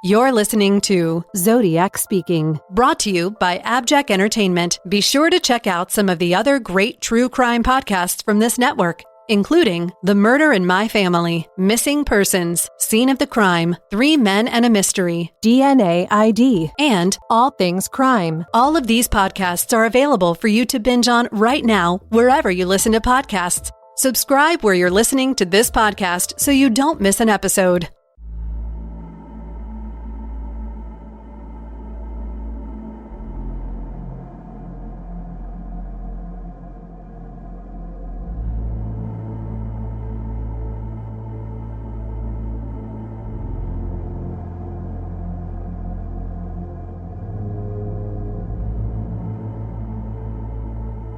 You're listening to Zodiac Speaking, brought to you by AbJack Entertainment. Be sure to check out some of the other great true crime podcasts from this network, including The Murder in My Family, Missing Persons, Scene of the Crime, 3 Men and a Mystery, DNA ID, and All Things Crime. All of these podcasts are available for you to binge on right now, wherever you listen to podcasts. Subscribe where you're listening to this podcast so you don't miss an episode.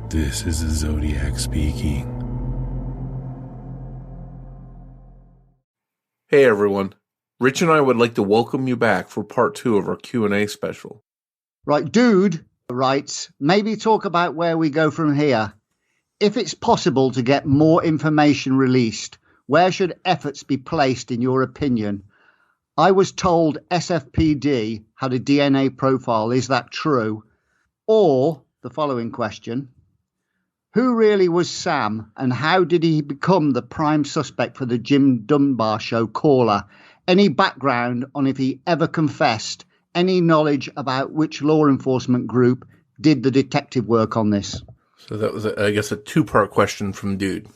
This is the Zodiac speaking. Hey everyone, Rich and I would like to welcome you back for part 2 of our Q&A special. Right, Dude writes, maybe talk about where we go from here. If it's possible to get more information released, where should efforts be placed in your opinion? I was told SFPD had a DNA profile. Is that true? Or, the following question, who really was Sam and how did he become the prime suspect for the Jim Dunbar show caller? Any background on if he ever confessed? Any knowledge about which law enforcement group did the detective work on this? So that was, I guess, a 2-part question from Dude.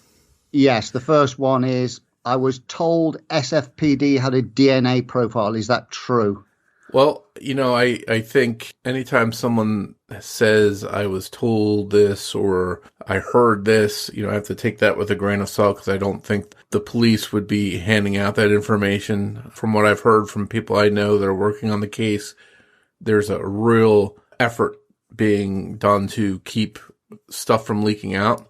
Yes, the first one is, I was told SFPD had a DNA profile. Is that true? Well, I think anytime someone says I was told this or I heard this, I have to take that with a grain of salt because I don't think the police would be handing out that information. From what I've heard from people I know that are working on the case, there's a real effort being done to keep stuff from leaking out.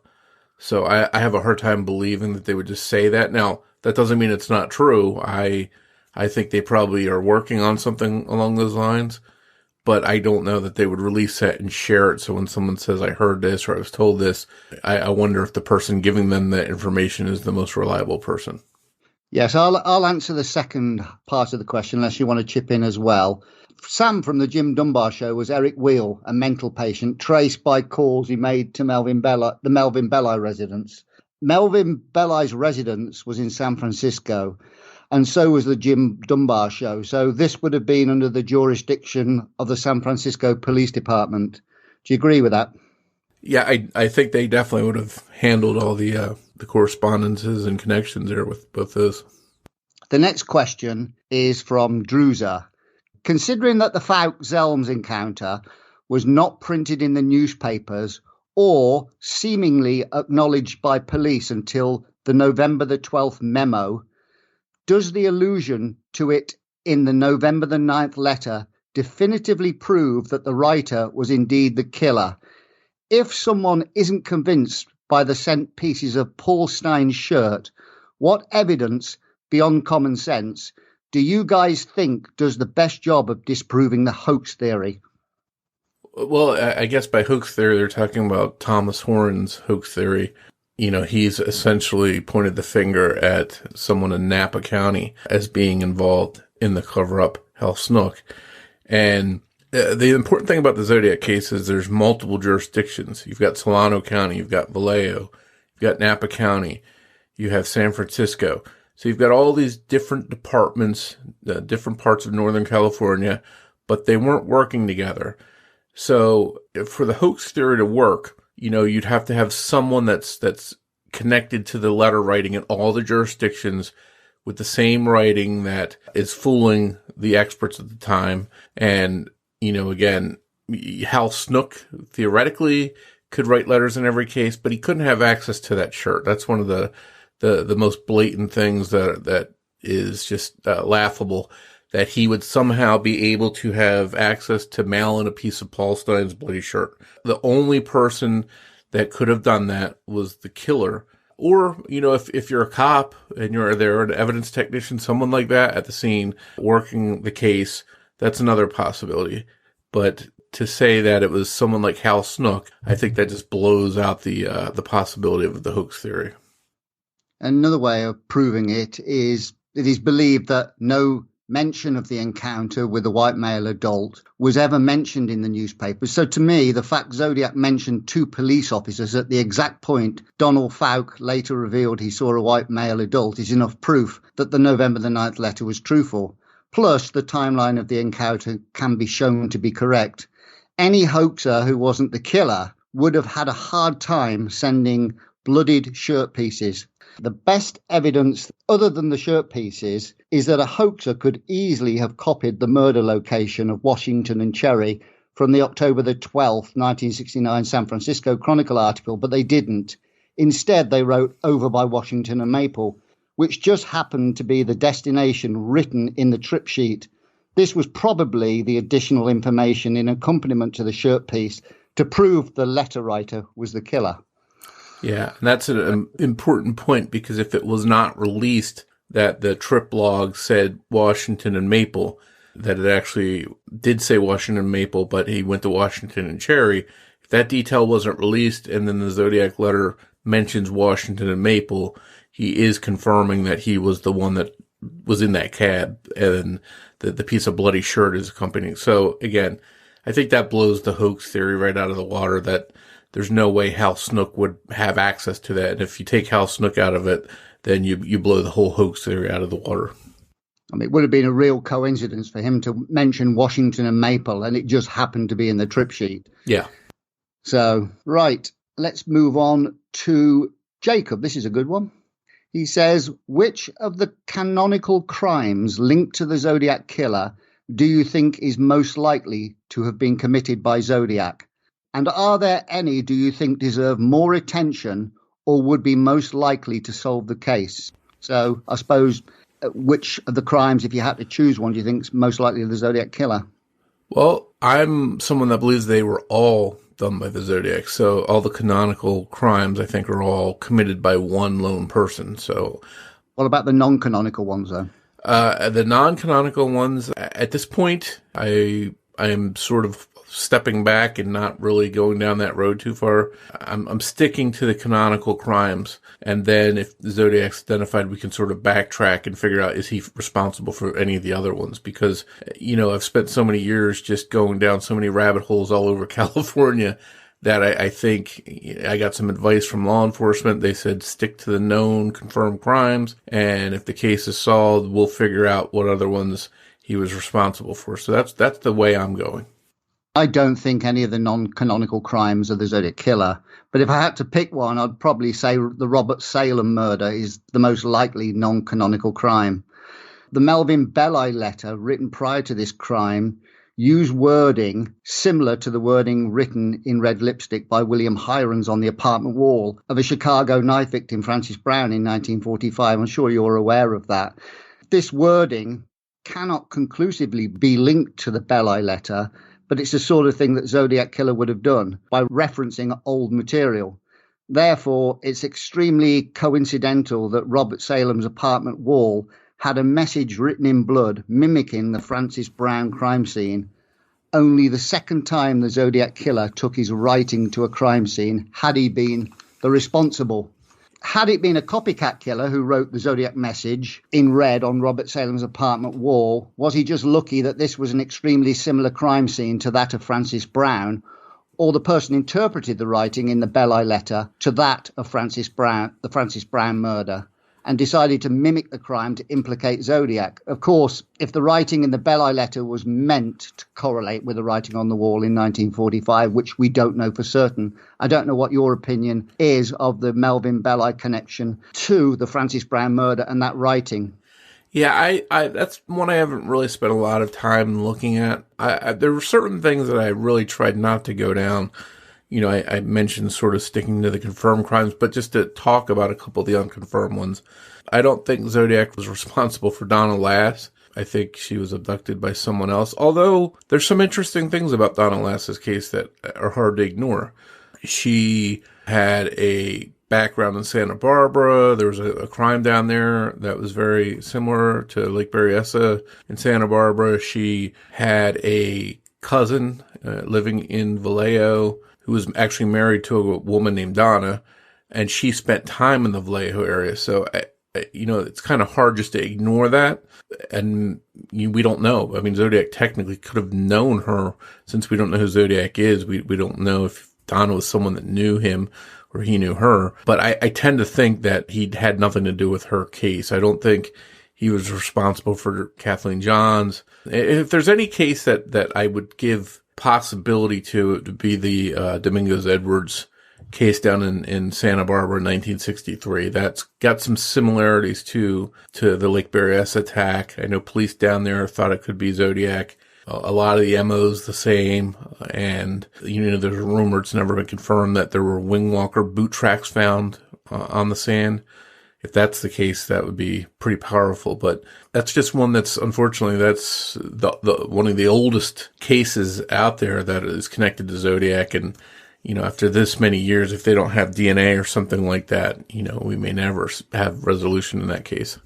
So I have a hard time believing that they would just say that. Now, that doesn't mean it's not true. I think they probably are working on something along those lines, but I don't know that they would release that and share it. So when someone says, I heard this or I was told this, I wonder if the person giving them that information is the most reliable person. Yes, I'll answer the second part of the question, unless you want to chip in as well. Sam from the Jim Dunbar show was Eric Wheel, a mental patient, traced by calls he made to the Melvin Belli residence. Melvin Belli's residence was in San Francisco, and so was the Jim Dunbar show. So this would have been under the jurisdiction of the San Francisco Police Department. Do you agree with that? Yeah, I think they definitely would have handled all the correspondences and connections there with both those. The next question is from Druza. Considering that the Falk-Zelms encounter was not printed in the newspapers or seemingly acknowledged by police until the November the 12th memo, does the allusion to it in the November the 9th letter definitively prove that the writer was indeed the killer? If someone isn't convinced by the sent pieces of Paul Stein's shirt, what evidence beyond common sense do you guys think does the best job of disproving the hoax theory? Well, I guess by hoax theory, they're talking about Thomas Horn's hoax theory. He's essentially pointed the finger at someone in Napa County as being involved in the cover-up Hal Snook. And the important thing about the Zodiac case is there's multiple jurisdictions. You've got Solano County, you've got Vallejo, you've got Napa County, you have San Francisco. So you've got all these different departments, different parts of Northern California, but they weren't working together. So for the hoax theory to work, you'd have to have someone that's connected to the letter writing in all the jurisdictions with the same writing that is fooling the experts at the time. And, again, Hal Snook theoretically could write letters in every case, but he couldn't have access to that shirt. That's one of the most blatant things that is just laughable, that he would somehow be able to have access to mail in a piece of Paul Stein's bloody shirt. The only person that could have done that was the killer. Or, if you're a cop and you're there, an evidence technician, someone like that at the scene working the case, that's another possibility. But to say that it was someone like Hal Snook, I think that just blows out the possibility of the hoax theory. Another way of proving it is believed that no mention of the encounter with the white male adult was ever mentioned in the newspapers. So to me, the fact Zodiac mentioned 2 police officers at the exact point Donald Fouke later revealed he saw a white male adult is enough proof that the November the 9th letter was truthful. Plus, the timeline of the encounter can be shown to be correct. Any hoaxer who wasn't the killer would have had a hard time sending bloodied shirt pieces. The best evidence, other than the shirt pieces, is that a hoaxer could easily have copied the murder location of Washington and Cherry from the October the 12th, 1969 San Francisco Chronicle article, but they didn't. Instead, they wrote over by Washington and Maple, which just happened to be the destination written in the trip sheet. This was probably the additional information in accompaniment to the shirt piece to prove the letter writer was the killer. Yeah, and that's an important point, because if it was not released that the trip log said Washington and Maple, that it actually did say Washington and Maple, but he went to Washington and Cherry, if that detail wasn't released and then the Zodiac letter mentions Washington and Maple, he is confirming that he was the one that was in that cab, and the piece of bloody shirt is accompanying. So again, I think that blows the hoax theory right out of the water, that there's no way Hal Snook would have access to that. And if you take Hal Snook out of it, then you blow the whole hoax theory out of the water. I mean, it would have been a real coincidence for him to mention Washington and Maple, and it just happened to be in the trip sheet. Yeah. So, right, let's move on to Jacob. This is a good one. He says, which of the canonical crimes linked to the Zodiac killer do you think is most likely to have been committed by Zodiac? And are there any, do you think, deserve more attention or would be most likely to solve the case? So I suppose, which of the crimes, if you had to choose one, do you think is most likely the Zodiac killer? Well, I'm someone that believes they were all done by the Zodiac. So all the canonical crimes, I think, are all committed by one lone person. So what about the non-canonical ones, though? The non-canonical ones, at this point, I am sort of stepping back and not really going down that road too far. I'm sticking to the canonical crimes. And then if the Zodiac's identified, we can sort of backtrack and figure out, is he responsible for any of the other ones? Because, I've spent so many years just going down so many rabbit holes all over California that I think I got some advice from law enforcement. They said, stick to the known confirmed crimes. And if the case is solved, we'll figure out what other ones he was responsible for. So that's the way I'm going. I don't think any of the non-canonical crimes are the Zodiac killer. But if I had to pick one, I'd probably say the Robert Salem murder is the most likely non-canonical crime. The Melvin Belli letter, written prior to this crime, used wording similar to the wording written in red lipstick by William Hirons on the apartment wall of a Chicago knife victim, Francis Brown, in 1945. I'm sure you're aware of that. This wording cannot conclusively be linked to the Belli letter, but it's the sort of thing that Zodiac Killer would have done by referencing old material. Therefore, it's extremely coincidental that Robert Salem's apartment wall had a message written in blood mimicking the Francis Brown crime scene. Only the second time the Zodiac Killer took his writing to a crime scene had he been the responsible. Had it been a copycat killer who wrote the Zodiac message in red on Robert Salem's apartment wall, was he just lucky that this was an extremely similar crime scene to that of Francis Brown, or the person interpreted the writing in the Belli letter to that of Francis Brown, the Francis Brown murder, and decided to mimic the crime to implicate Zodiac? Of course, if the writing in the Belli letter was meant to correlate with the writing on the wall in 1945, which we don't know for certain, I don't know what your opinion is of the Melvin Belli connection to the Francis Brown murder and that writing. Yeah, I that's one I haven't really spent a lot of time looking at. There were certain things that I really tried not to go down. I mentioned sort of sticking to the confirmed crimes, but just to talk about a couple of the unconfirmed ones. I don't think Zodiac was responsible for Donna Lass. I think she was abducted by someone else. Although there's some interesting things about Donna Lass's case that are hard to ignore. She had a background in Santa Barbara. There was a crime down there that was very similar to Lake Berryessa in Santa Barbara. She had a cousin living in Vallejo who was actually married to a woman named Donna, and she spent time in the Vallejo area. So it's kind of hard just to ignore that. And we don't know. I mean, Zodiac technically could have known her, since we don't know who Zodiac is. We don't know if Donna was someone that knew him or he knew her. But I tend to think that he'd had nothing to do with her case. I don't think he was responsible for Kathleen Johns. If there's any case that I would give possibility to, it would be the Domingos Edwards case down in Santa Barbara in 1963. That's got some similarities to the Lake Berryessa attack. I know police down there thought it could be Zodiac. A lot of the MO's the same, and there's a rumor, it's never been confirmed, that there were Wingwalker boot tracks found on the sand. If that's the case, that would be pretty powerful. But that's just one that's, unfortunately, that's the one of the oldest cases out there that is connected to Zodiac. And after this many years, if they don't have DNA or something like that, we may never have resolution in that case.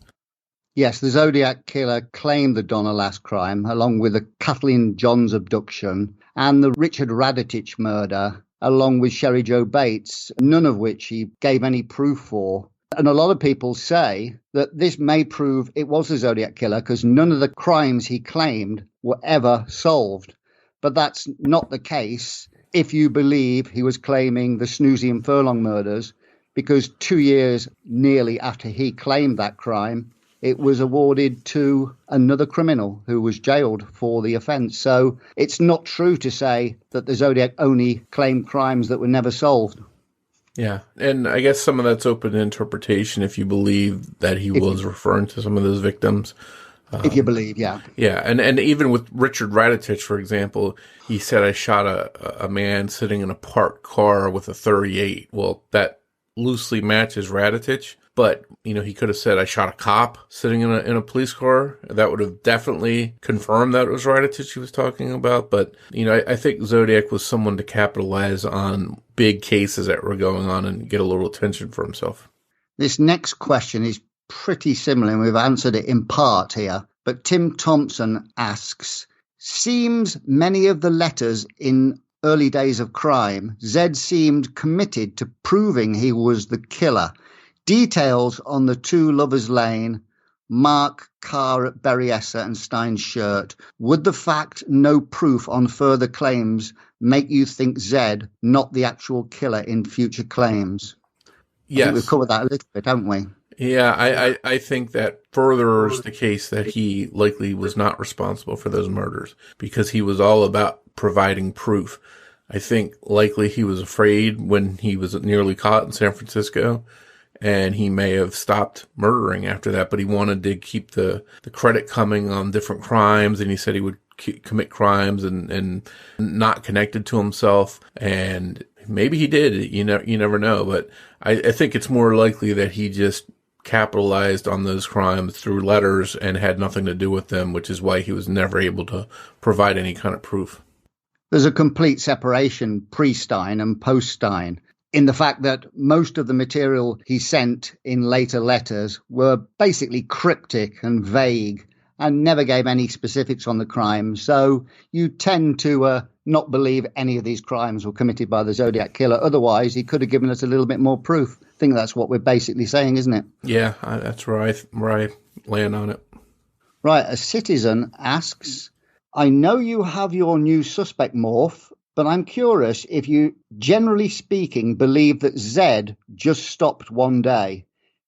Yes, the Zodiac killer claimed the Donna Lass crime, along with the Kathleen Johns abduction and the Richard Raditich murder, along with Sherry Jo Bates, none of which he gave any proof for. And a lot of people say that this may prove it was the Zodiac killer because none of the crimes he claimed were ever solved. But that's not the case if you believe he was claiming the Snoozy and Furlong murders, because 2 years nearly after he claimed that crime, it was awarded to another criminal who was jailed for the offence. So it's not true to say that the Zodiac only claimed crimes that were never solved. Yeah, and I guess some of that's open to interpretation if you believe that he was referring to some of those victims. If you believe, yeah. Yeah, and even with Richard Raditich, for example, he said, I shot a man sitting in a parked car with a .38. Well, that loosely matches Raditich. But, he could have said, I shot a cop sitting in a police car. That would have definitely confirmed that it was Raditich he was talking about. But, I think Zodiac was someone to capitalize on big cases that were going on and get a little attention for himself. This next question is pretty similar, and we've answered it in part here. But Tim Thompson asks, seems many of the letters in early days of crime, Zed seemed committed to proving he was the killer. Details on the two Lovers Lane, Mark car at Berryessa and Stein's shirt. Would the fact no proof on further claims make you think Zed not the actual killer in future claims? Yes. I think we've covered that a little bit, haven't we? Yeah, I think that furthers the case that he likely was not responsible for those murders because he was all about providing proof. I think likely he was afraid when he was nearly caught in San Francisco, and he may have stopped murdering after that, but he wanted to keep the credit coming on different crimes, and he said he would commit crimes and not connected to himself, and maybe he did. You never know, but I think it's more likely that he just capitalized on those crimes through letters and had nothing to do with them, which is why he was never able to provide any kind of proof. There's a complete separation pre-Stein and post-Stein in the fact that most of the material he sent in later letters were basically cryptic and vague and never gave any specifics on the crime. So you tend to not believe any of these crimes were committed by the Zodiac killer. Otherwise, he could have given us a little bit more proof. I think that's what we're basically saying, isn't it? Yeah, that's where I land on it. Right, a citizen asks, I know you have your new suspect, Morph, but I'm curious if you, generally speaking, believe that Zed just stopped one day.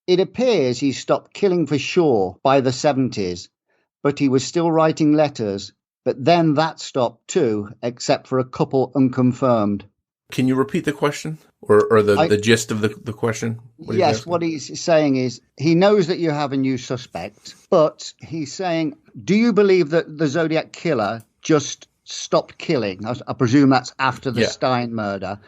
It appears he stopped killing for sure by the 70s, but he was still writing letters. But then that stopped too, except for a couple unconfirmed. Can you repeat the question or the gist of the question? Yes, what he's saying is he knows that you have a new suspect, but he's saying, do you believe that the Zodiac killer just stopped killing? I presume that's after the Stein murder.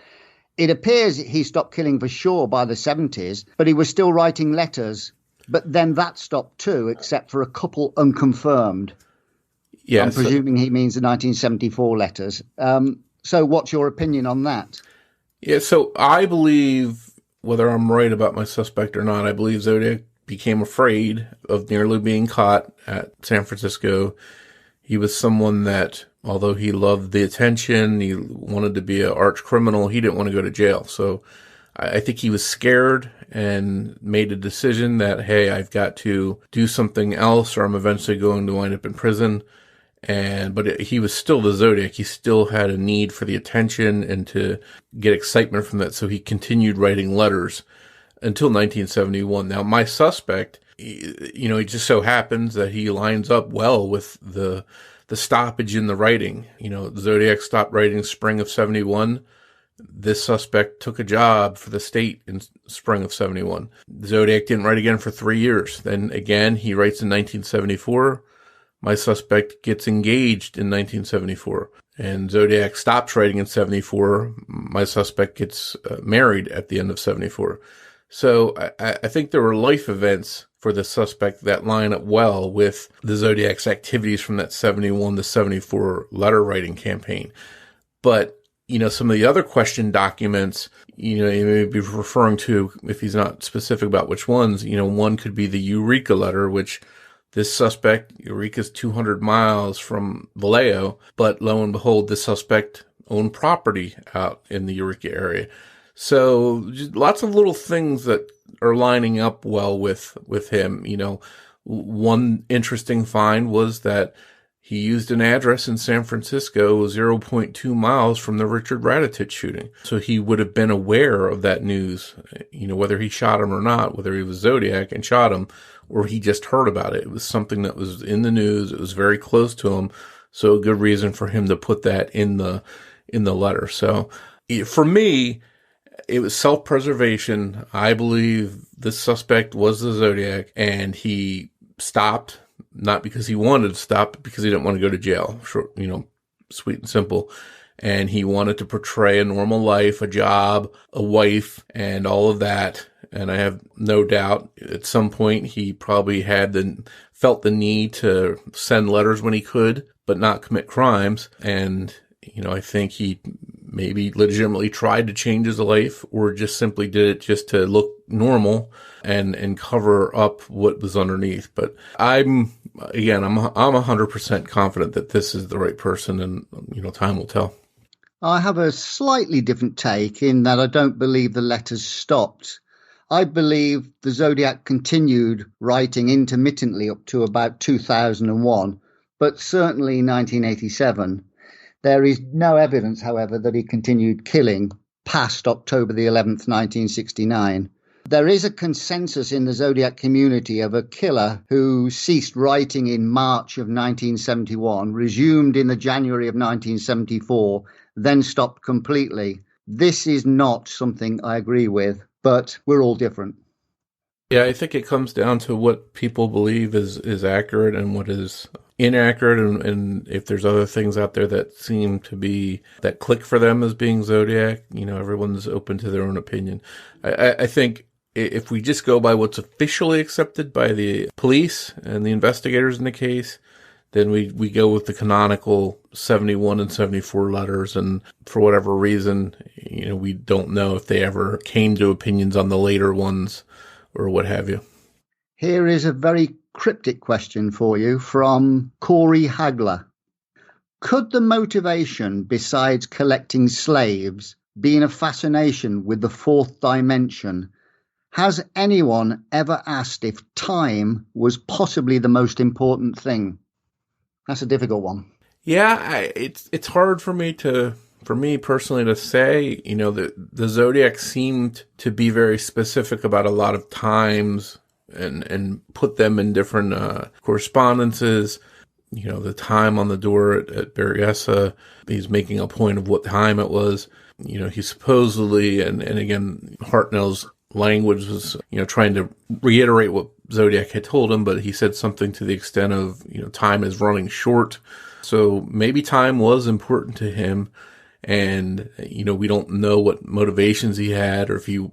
It appears he stopped killing for sure by the 70s, but he was still writing letters. But then that stopped too, except for a couple unconfirmed. Yes. I'm presuming he means the 1974 letters. So what's your opinion on that? Yeah, so I believe, whether I'm right about my suspect or not, I believe Zodiac became afraid of nearly being caught at San Francisco. He was someone that, although he loved the attention, he wanted to be an arch criminal, he didn't want to go to jail. So I think he was scared and made a decision that, hey, I've got to do something else or I'm eventually going to wind up in prison. But he was still the Zodiac. He still had a need for the attention and to get excitement from that. So he continued writing letters until 1971. Now, my suspect, it just so happens that he lines up well with the stoppage in the writing. Zodiac stopped writing spring of 71. This suspect took a job for the state in spring of 71. Zodiac didn't write again for 3 years. Then again, he writes in 1974. My suspect gets engaged in 1974. And Zodiac stops writing in 74. My suspect gets married at the end of 74. So I think there were life events for the suspect that line up well with the Zodiac's activities from that 71 to 74 letter writing campaign. But some of the other question documents, he may be referring to, if he's not specific about which ones, one could be the Eureka letter, which this suspect, Eureka's 200 miles from Vallejo, but lo and behold, this suspect owned property out in the Eureka area. So just lots of little things that are lining up well with him. One interesting find was that he used an address in San Francisco 0.2 miles from the Richard Raditich shooting. So he would have been aware of that news, whether he shot him or not, whether he was Zodiac and shot him, or he just heard about it. It was something that was in the news. It was very close to him. So a good reason for him to put that in the letter. So for me, it was self-preservation. I believe this suspect was the Zodiac, and he stopped, not because he wanted to stop, but because he didn't want to go to jail. Short, sweet and simple. And he wanted to portray a normal life, a job, a wife, and all of that. And I have no doubt at some point he probably felt the need to send letters when he could, but not commit crimes. And, I think he maybe legitimately tried to change his life, or just simply did it just to look normal and cover up what was underneath. But I'm 100% confident that this is the right person, and, time will tell. I have a slightly different take in that I don't believe the letters stopped. I believe the Zodiac continued writing intermittently up to about 2001, but certainly 1987. There is no evidence, however, that he continued killing past October the 11th, 1969. There is a consensus in the Zodiac community of a killer who ceased writing in March of 1971, resumed in the January of 1974, then stopped completely. This is not something I agree with, but we're all different. Yeah, I think it comes down to what people believe is accurate and what is inaccurate, and if there's other things out there that seem to be, that click for them as being Zodiac, everyone's open to their own opinion. I think if we just go by what's officially accepted by the police and the investigators in the case, then we go with the canonical 71 and 74 letters, and for whatever reason, we don't know if they ever came to opinions on the later ones or what have you. Here is a very cryptic question for you from Corey Hagler. Could the motivation, besides collecting slaves, be a fascination with the fourth dimension? Has anyone ever asked if time was possibly the most important thing? That's a difficult one. Yeah, it's hard for me personally to say. The Zodiac seemed to be very specific about a lot of times and put them in different correspondences. The time on the door at Berryessa, he's making a point of what time it was. He supposedly, and again, Hartnell's language was, trying to reiterate what Zodiac had told him, but he said something to the extent of, time is running short. So maybe time was important to him. And, we don't know what motivations he had, or if he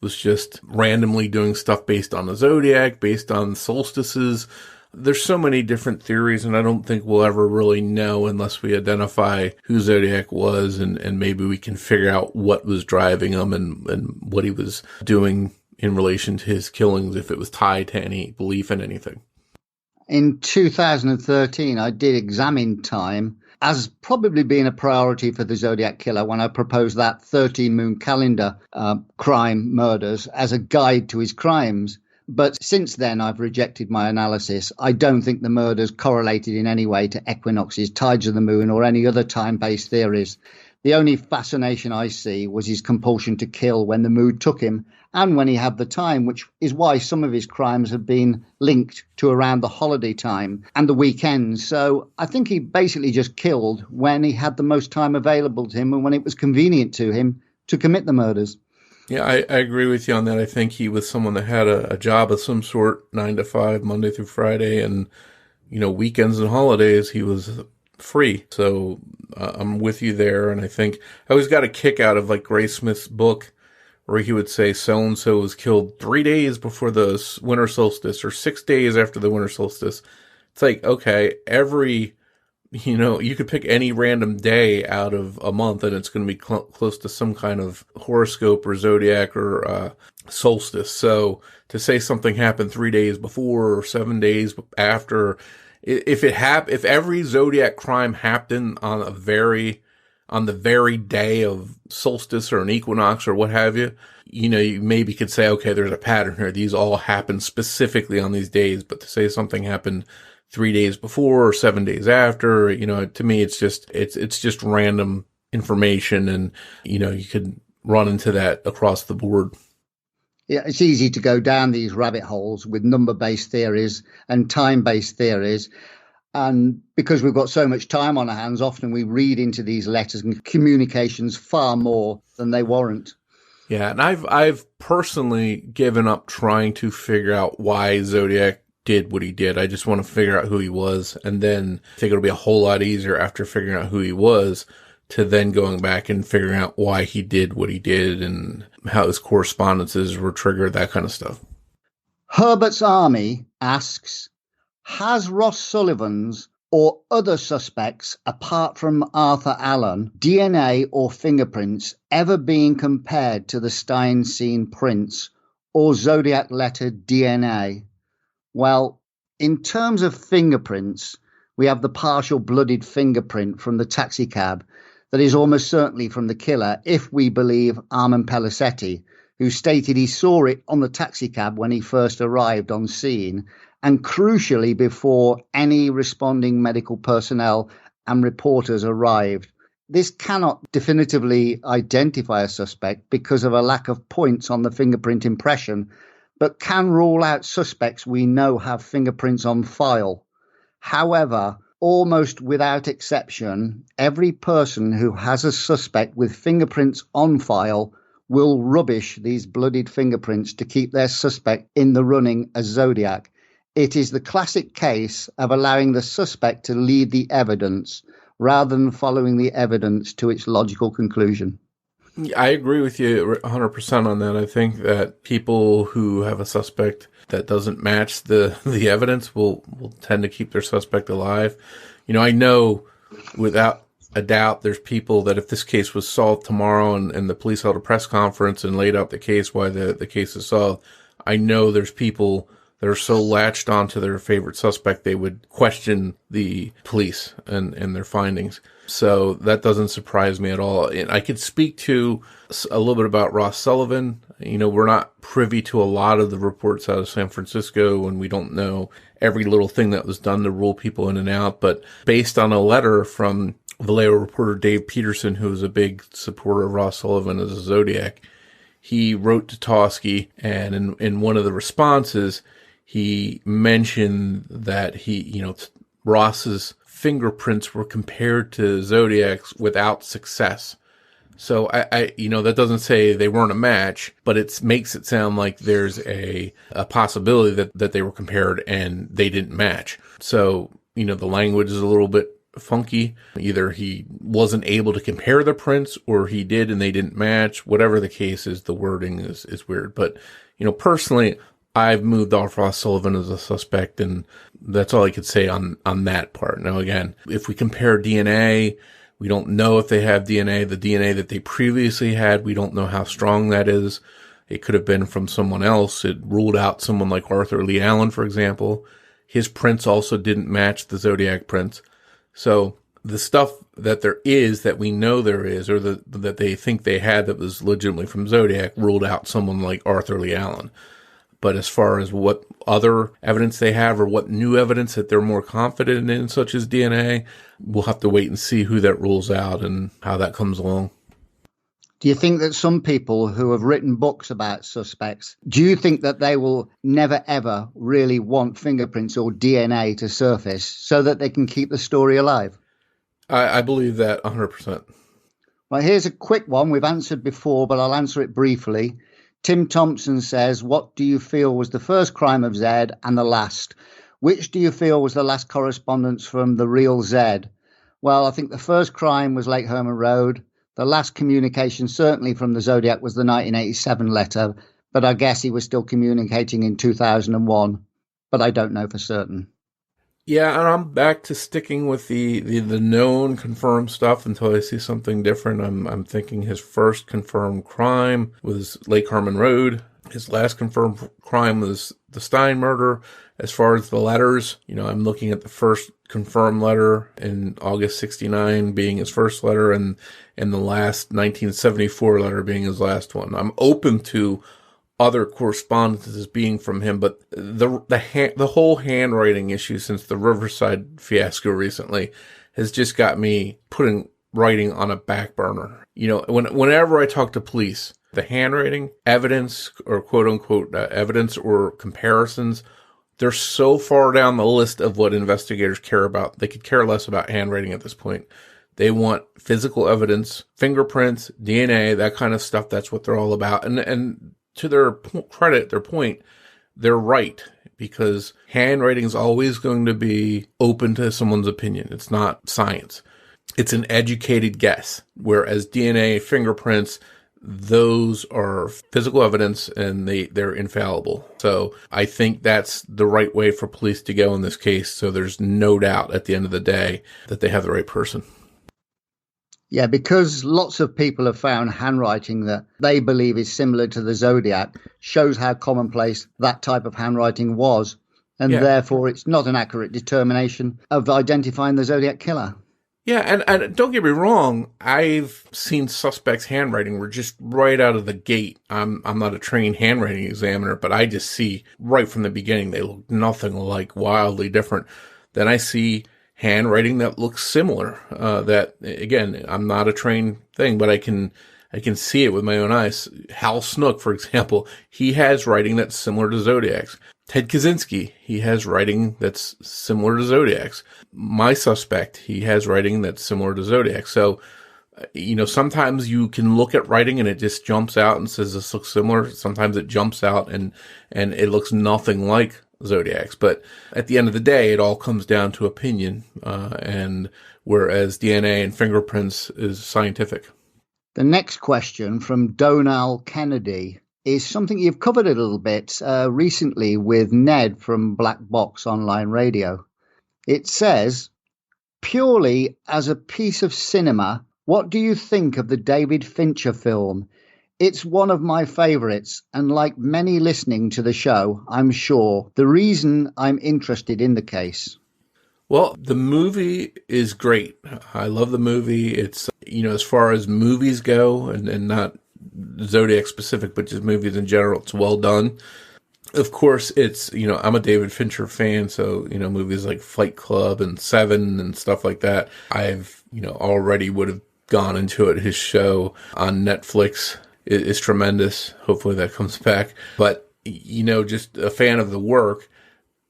was just randomly doing stuff based on the Zodiac, based on solstices. There's so many different theories, and I don't think we'll ever really know unless we identify who Zodiac was, and maybe we can figure out what was driving him and what he was doing in relation to his killings, if it was tied to any belief in anything. In 2013, I did examine time as probably being a priority for the Zodiac Killer when I proposed that 13-moon calendar crime murders as a guide to his crimes. But since then, I've rejected my analysis. I don't think the murders correlated in any way to equinoxes, tides of the moon, or any other time-based theories. The only fascination I see was his compulsion to kill when the mood took him and when he had the time, which is why some of his crimes have been linked to around the holiday time and the weekends. So I think he basically just killed when he had the most time available to him and when it was convenient to him to commit the murders. Yeah, I agree with you on that. I think he was someone that had a job of some sort, 9 to 5, Monday through Friday, and, weekends and holidays, he was free. So I'm with you there. And I think I always got a kick out of like Grace Smith's book where he would say so-and-so was killed 3 days before the winter solstice or 6 days after the winter solstice. It's like, okay, you could pick any random day out of a month and it's going to be close to some kind of horoscope or zodiac or solstice. So to say something happened 3 days before or 7 days after, if every zodiac crime happened on the very day of solstice or an equinox or what have you, you maybe could say, okay, there's a pattern here. These all happen specifically on these days. But to say something happened 3 days before or 7 days after, to me, it's just random information. And, you could run into that across the board. Yeah, it's easy to go down these rabbit holes with number-based theories and time-based theories. And because we've got so much time on our hands, often we read into these letters and communications far more than they warrant. Yeah, and I've personally given up trying to figure out why Zodiac did what he did. I just want to figure out who he was, and then I think it'll be a whole lot easier after figuring out who he was to then going back and figuring out why he did what he did and how his correspondences were triggered, that kind of stuff. Herbert's Army asks, has Ross Sullivan's or other suspects, apart from Arthur Allen, DNA or fingerprints ever been compared to the Steinstein prints or Zodiac letter DNA? Well, in terms of fingerprints, we have the partial blooded fingerprint from the taxicab that is almost certainly from the killer, if we believe Armand Pellicetti, who stated he saw it on the taxicab when he first arrived on scene, and crucially before any responding medical personnel and reporters arrived. This cannot definitively identify a suspect because of a lack of points on the fingerprint impression, but can rule out suspects we know have fingerprints on file. However, almost without exception, every person who has a suspect with fingerprints on file will rubbish these bloodied fingerprints to keep their suspect in the running as Zodiac. It is the classic case of allowing the suspect to lead the evidence rather than following the evidence to its logical conclusion. I agree with you 100% on that. I think that people who have a suspect that doesn't match the evidence will tend to keep their suspect alive. I know without a doubt there's people that if this case was solved tomorrow and the police held a press conference and laid out the case why the case is solved, I know there's people that are so latched onto their favorite suspect they would question the police and their findings. So that doesn't surprise me at all. And I could speak to a little bit about Ross Sullivan. We're not privy to a lot of the reports out of San Francisco, and we don't know every little thing that was done to rule people in and out. But based on a letter from Vallejo reporter Dave Peterson, who is a big supporter of Ross Sullivan as a Zodiac, he wrote to Toschi, and in one of the responses, he mentioned that Ross's fingerprints were compared to Zodiac's without success. So I that doesn't say they weren't a match, but it makes it sound like there's a possibility that they were compared and they didn't match. So, the language is a little bit funky. Either he wasn't able to compare the prints or he did and they didn't match. Whatever the case is, the wording is weird. But, personally, I've moved off Ross Sullivan as a suspect, and that's all I could say on that part. Now, again, if we compare DNA, we don't know if they have DNA. The DNA that they previously had, we don't know how strong that is. It could have been from someone else. It ruled out someone like Arthur Lee Allen, for example. His prints also didn't match the Zodiac prints. So the stuff that there is, that we know there is, or that they think they had that was legitimately from Zodiac, ruled out someone like Arthur Lee Allen. But as far as what other evidence they have, or what new evidence that they're more confident in, such as DNA, we'll have to wait and see who that rules out and how that comes along. Do you think that some people who have written books about suspects, do you think that they will never, ever really want fingerprints or DNA to surface so that they can keep the story alive? I believe that 100%. Well, here's a quick one we've answered before, but I'll answer it briefly. Tim Thompson says, what do you feel was the first crime of Zed and the last? Which do you feel was the last correspondence from the real Zed? Well, I think the first crime was Lake Herman Road. The last communication, certainly from the Zodiac, was the 1987 letter, but I guess he was still communicating in 2001, but I don't know for certain. Yeah, and I'm back to sticking with the known confirmed stuff until I see something different. I'm thinking his first confirmed crime was Lake Herman Road. His last confirmed crime was the Stein murder. As far as the letters, I'm looking at the first confirmed letter in August 69 being his first letter, and the last 1974 letter being his last one. I'm open to other correspondences being from him, but the whole handwriting issue since the Riverside fiasco recently has just got me putting writing on a back burner. Whenever I talk to police, the handwriting evidence, or quote unquote evidence or comparisons, they're so far down the list of what investigators care about. They could care less about handwriting at this point. They want physical evidence, fingerprints, DNA, that kind of stuff. That's what they're all about. And to their credit, their point, they're right, because handwriting is always going to be open to someone's opinion. It's not science. It's an educated guess, whereas DNA, fingerprints, those are physical evidence and they're infallible. So I think that's the right way for police to go in this case. So there's no doubt at the end of the day that they have the right person. Yeah, because lots of people have found handwriting that they believe is similar to the Zodiac, shows how commonplace that type of handwriting was. And therefore, it's not an accurate determination of identifying the Zodiac killer. Yeah, and don't get me wrong, I've seen suspects' handwriting were just right out of the gate. I'm not a trained handwriting examiner, but I just see right from the beginning they look nothing like, wildly different. Then I see handwriting that looks similar. That, again, I'm not a trained thing, but I can see it with my own eyes. Hal Snook, for example, he has writing that's similar to Zodiac's. Ted Kaczynski, he has writing that's similar to Zodiac's. My suspect, he has writing that's similar to Zodiac. So, sometimes you can look at writing and it just jumps out and says this looks similar. Sometimes it jumps out and it looks nothing like Zodiac's. But at the end of the day, it all comes down to opinion. And whereas DNA and fingerprints is scientific. The next question from Donal Kennedy is something you've covered a little bit recently with Ned from Black Box Online Radio. It says, purely as a piece of cinema, what do you think of the David Fincher film? It's one of my favourites, and like many listening to the show, I'm sure, the reason I'm interested in the case. Well, the movie is great. I love the movie. It's, as far as movies go, and not Zodiac specific, but just movies in general, it's well done. Of course, it's, I'm a David Fincher fan, so, movies like Fight Club and Seven and stuff like that, I've, already would have gone into it. His show on Netflix is tremendous. Hopefully that comes back. But, just a fan of the work.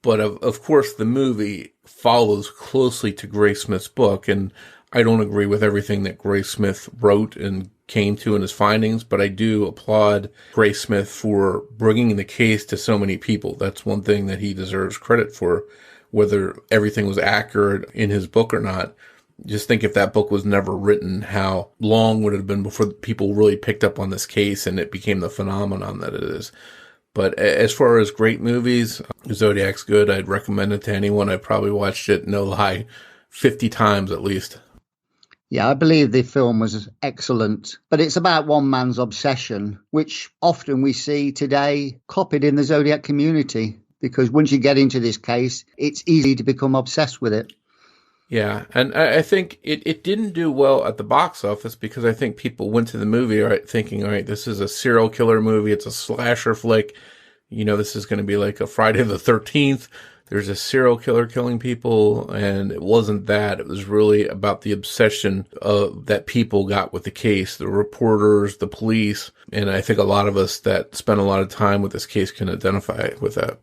But of course, the movie follows closely to Gray Smith's book, and I don't agree with everything that Gray Smith wrote and came to in his findings, but I do applaud Gray Smith for bringing the case to so many people. That's one thing that he deserves credit for, whether everything was accurate in his book or not. Just think if that book was never written, how long would it have been before people really picked up on this case and it became the phenomenon that it is. But as far as great movies, Zodiac's good. I'd recommend it to anyone. I probably watched it, no lie, 50 times at least. Yeah, I believe the film was excellent, but it's about one man's obsession, which often we see today copied in the Zodiac community. because once you get into this case, it's easy to become obsessed with it. Yeah, and I think it didn't do well at the box office because I think people went to the movie thinking, all right, this is a serial killer movie. It's a slasher flick. This is going to be like a Friday the 13th. There's a serial killer killing people, and it wasn't that. It was really about the obsession that people got with the case, the reporters, the police, and I think a lot of us that spent a lot of time with this case can identify with that.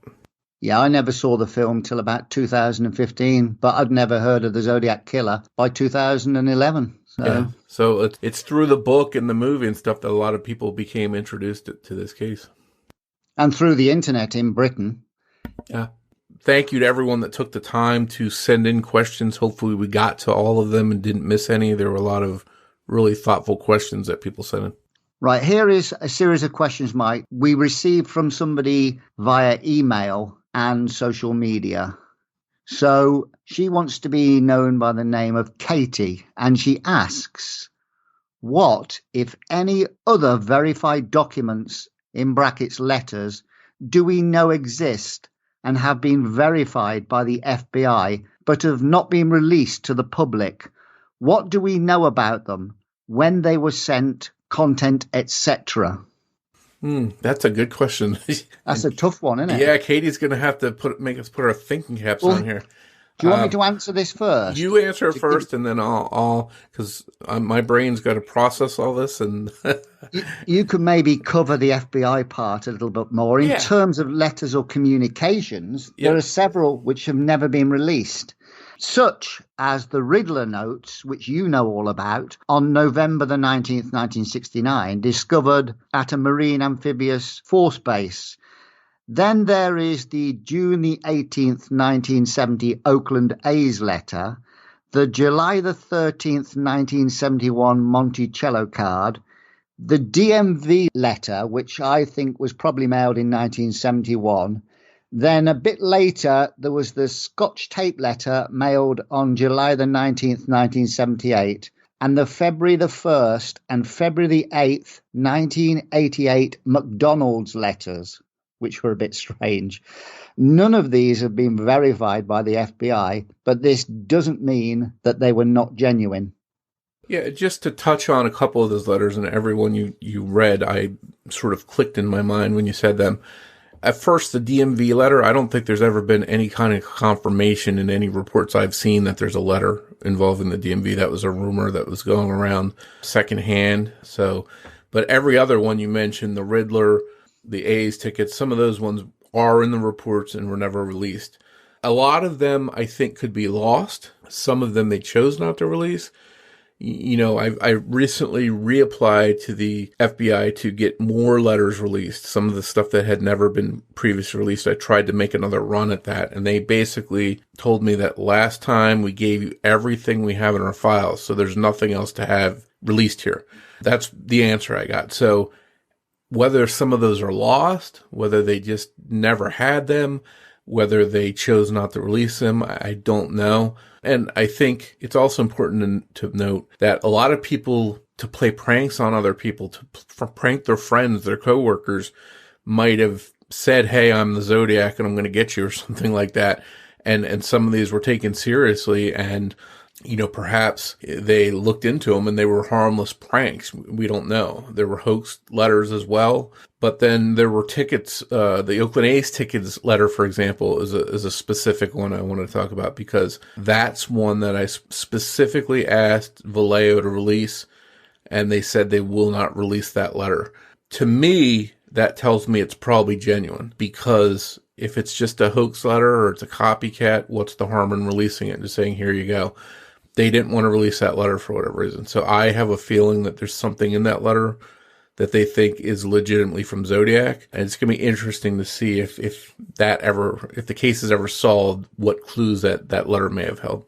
Yeah, I never saw the film till about 2015, but I'd never heard of the Zodiac Killer by 2011. So it's through the book and the movie and stuff that a lot of people became introduced to this case. And through the internet in Britain. Yeah. Thank you to everyone that took the time to send in questions. Hopefully we got to all of them and didn't miss any. There were a lot of really thoughtful questions that people sent in. Right, here is a series of questions, Mike, we received from somebody via email and social media. So she wants to be known by the name of Katie, and she asks, what, if any, other verified documents, in brackets letters, do we know exist and have been verified by the FBI but have not been released to the public? What do we know about them, when they were sent, content, etc.? That's a good question. That's a tough one, isn't it? Yeah, Katie's going to have to make us put our thinking caps on here. Do you want me to answer this first? You answer it first, and then I'll because my brain's got to process all this. And you could maybe cover the FBI part a little bit more. In terms of letters or communications, there are several which have never been released, such as the Riddler notes, which you know all about, on November the 19th, 1969, discovered at a Marine Amphibious Force base. Then there is the June the 18th, 1970 Oakland A's letter, the July the 13th, 1971 Monticello card, the DMV letter, which I think was probably mailed in 1971. Then a bit later, there was the Scotch tape letter mailed on July the 19th, 1978, and the February the 1st and February the 8th, 1988 McDonald's letters, which were a bit strange. None of these have been verified by the FBI, but this doesn't mean that they were not genuine. Yeah, just to touch on a couple of those letters, and every one you read, I sort of clicked in my mind when you said them. At first, the DMV letter, I don't think there's ever been any kind of confirmation in any reports I've seen that there's a letter involving the DMV. That was a rumor that was going around secondhand. But every other one you mentioned, the Riddler, the A's tickets, some of those ones are in the reports and were never released. A lot of them, I think, could be lost. Some of them they chose not to release. I recently reapplied to the FBI to get more letters released. Some of the stuff that had never been previously released, I tried to make another run at that. And they basically told me that last time we gave you everything we have in our files, so there's nothing else to have released here. That's the answer I got. So whether some of those are lost, whether they just never had them, whether they chose not to release them, I don't know. And I think it's also important to note that a lot of people, to play pranks on other people, to prank their friends, their coworkers, might have said, hey, I'm the Zodiac and I'm going to get you, or something like that. And some of these were taken seriously, and perhaps they looked into them and they were harmless pranks. We don't know. There were hoax letters as well. But then there were tickets. The Oakland A's tickets letter, for example, is a specific one I want to talk about, because that's one that I specifically asked Vallejo to release, and they said they will not release that letter. To me, that tells me it's probably genuine, because if it's just a hoax letter or it's a copycat, what's the harm in releasing it and just saying, here you go? They didn't want to release that letter for whatever reason. So I have a feeling that there's something in that letter that they think is legitimately from Zodiac. And it's going to be interesting to see if the case is ever solved, what clues that letter may have held.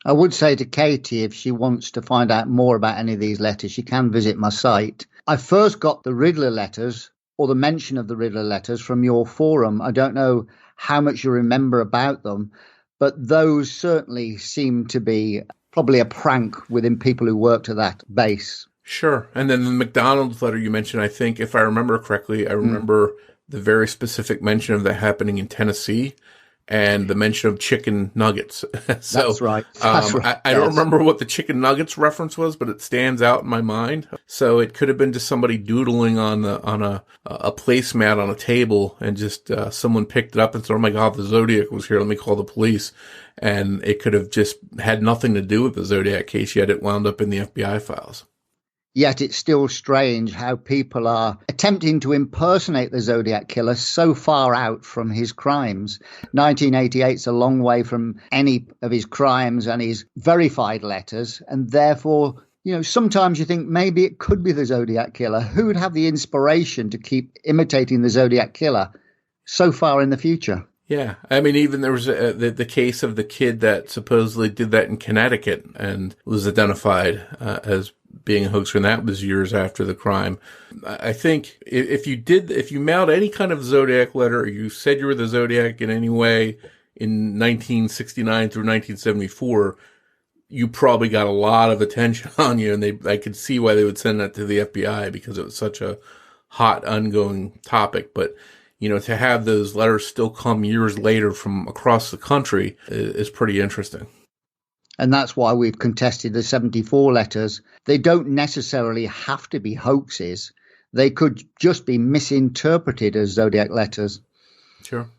I would say to Katie, if she wants to find out more about any of these letters, she can visit my site. I first got the Riddler letters, or the mention of the Riddler letters, from your forum. I don't know how much you remember about them, but those certainly seem to be probably a prank within people who worked at that base. Sure. And then the McDonald's letter you mentioned, I think, if I remember correctly, I remember the very specific mention of that happening in Tennessee and the mention of chicken nuggets. So, That's right. That's right. I don't remember what the chicken nuggets reference was, but it stands out in my mind. So it could have been just somebody doodling on a placemat on a table, and just someone picked it up and said, "Oh my God, the Zodiac was here. Let me call the police." And it could have just had nothing to do with the Zodiac case, yet it wound up in the FBI files. Yet it's still strange how people are attempting to impersonate the Zodiac killer so far out from his crimes. 1988 is a long way from any of his crimes and his verified letters, and therefore, sometimes you think maybe it could be the Zodiac killer. Who would have the inspiration to keep imitating the Zodiac killer so far in the future? Yeah. I mean, even there was the case of the kid that supposedly did that in Connecticut and was identified as being a hoaxer, and that was years after the crime. I think if you mailed any kind of Zodiac letter, or you said you were the Zodiac in any way in 1969 through 1974, you probably got a lot of attention on you, and I could see why they would send that to the FBI, because it was such a hot, ongoing topic. But to have those letters still come years later from across the country is pretty interesting. And that's why we've contested the 74 letters. They don't necessarily have to be hoaxes. They could just be misinterpreted as Zodiac letters. Sure.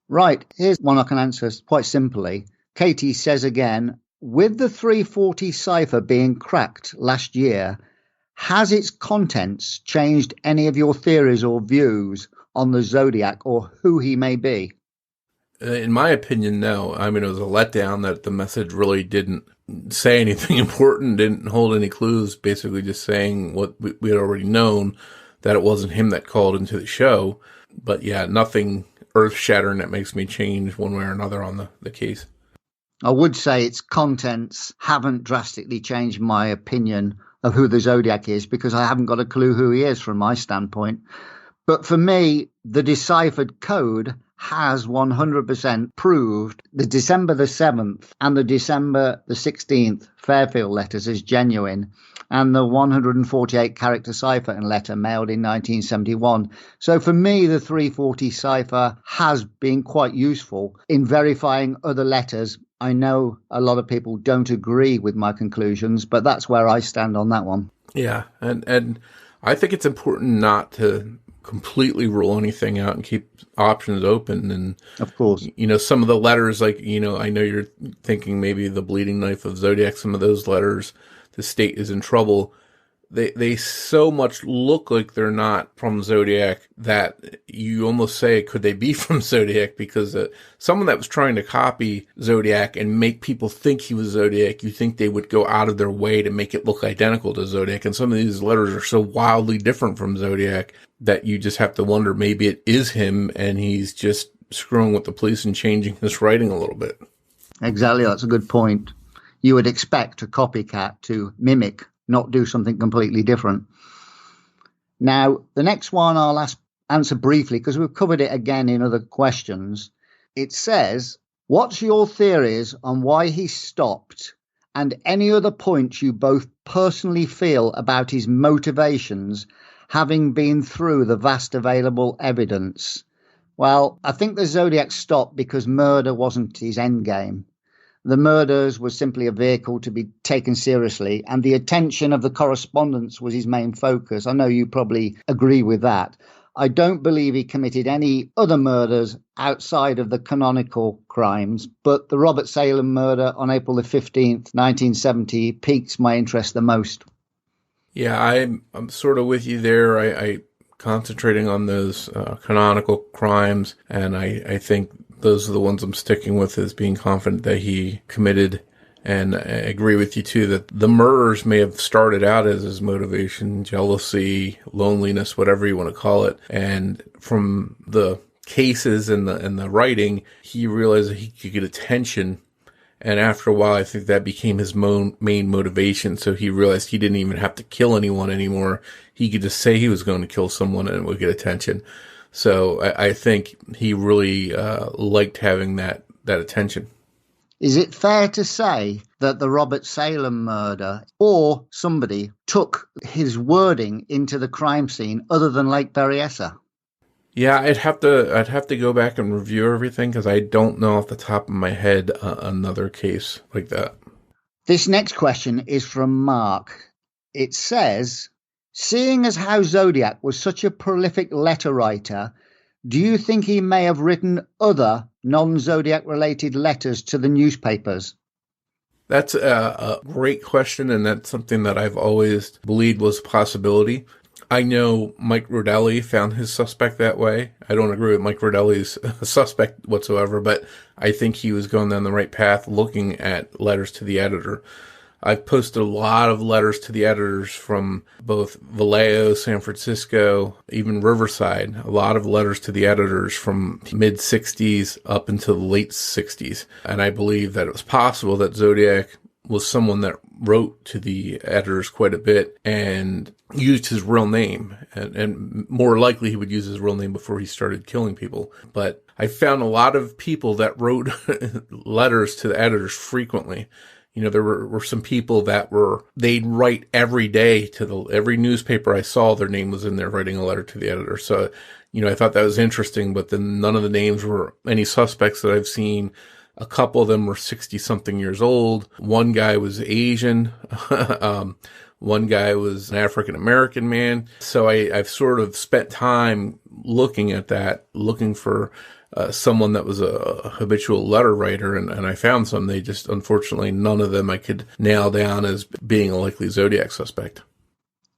Right. Here's one I can answer quite simply. Katie says again, with the 340 cipher being cracked last year, has its contents changed any of your theories or views on the Zodiac or who he may be? In my opinion, no. I mean, it was a letdown that the message really didn't say anything important, didn't hold any clues, basically just saying what we had already known, that it wasn't him that called into the show. But yeah, nothing earth-shattering that makes me change one way or another on the case. I would say its contents haven't drastically changed my opinion of who the Zodiac is, because I haven't got a clue who he is from my standpoint. But for me, the deciphered code has 100% proved the December the 7th and the December the 16th Fairfield letters as genuine, and the 148 character cipher and letter mailed in 1971. So for me, the 340 cipher has been quite useful in verifying other letters. I know a lot of people don't agree with my conclusions, but that's where I stand on that one. Yeah, and I think it's important not to completely rule anything out and keep options open. And of course, some of the letters, like, I know you're thinking maybe the bleeding knife of Zodiac, some of those letters, the state is in trouble. They so much look like they're not from Zodiac that you almost say, could they be from Zodiac? Because someone that was trying to copy Zodiac and make people think he was Zodiac, you think they would go out of their way to make it look identical to Zodiac. And some of these letters are so wildly different from Zodiac that you just have to wonder, maybe it is him and he's just screwing with the police and changing his writing a little bit. Exactly. That's a good point. You would expect a copycat to mimic, not do something completely different. Now, the next one I'll answer briefly, because we've covered it again in other questions. It says, what's your theories on why he stopped, and any other points you both personally feel about his motivations, having been through the vast available evidence? Well, I think the Zodiac stopped because murder wasn't his end game. The murders was simply a vehicle to be taken seriously, and the attention of the correspondence was his main focus. I know you probably agree with that. I don't believe he committed any other murders outside of the canonical crimes, but the Robert Salem murder on April the 15th, 1970 piques my interest the most. Yeah, I'm sort of with you there. I concentrating on those canonical crimes, and I think those are the ones I'm sticking with as being confident that he committed. And I agree with you, too, that the murders may have started out as his motivation, jealousy, loneliness, whatever you want to call it. And from the cases and the writing, he realized that he could get attention. And after a while, I think that became his main motivation. So he realized he didn't even have to kill anyone anymore. He could just say he was going to kill someone and it would get attention. So I think he really liked having that attention. Is it fair to say that the Robert Salem murder or somebody took his wording into the crime scene other than Lake Berryessa? Yeah, I'd have to go back and review everything because I don't know off the top of my head another case like that. This next question is from Mark. It says, seeing as how Zodiac was such a prolific letter writer, do you think he may have written other non-Zodiac related letters to the newspapers? That's a great question, and that's something that I've always believed was a possibility. I know Mike Rodelli found his suspect that way. I don't agree with Mike Rodelli's suspect whatsoever, but I think he was going down the right path looking at letters to the editor. I've posted a lot of letters to the editors from both Vallejo, San Francisco, even Riverside. A lot of letters to the editors from mid-'60s up into the late '60s. And I believe that it was possible that Zodiac was someone that wrote to the editors quite a bit and used his real name. And more likely he would use his real name before he started killing people. But I found a lot of people that wrote letters to the editors frequently. You know, there were some people that they'd write every day to every newspaper I saw, their name was in there writing a letter to the editor. So, you know, I thought that was interesting, but then none of the names were any suspects that I've seen. A couple of them were 60-something years old. One guy was Asian. One guy was an African-American man. So I've sort of spent time looking at that, looking for someone that was a habitual letter writer, and I found some. They just, unfortunately, none of them I could nail down as being a likely Zodiac suspect.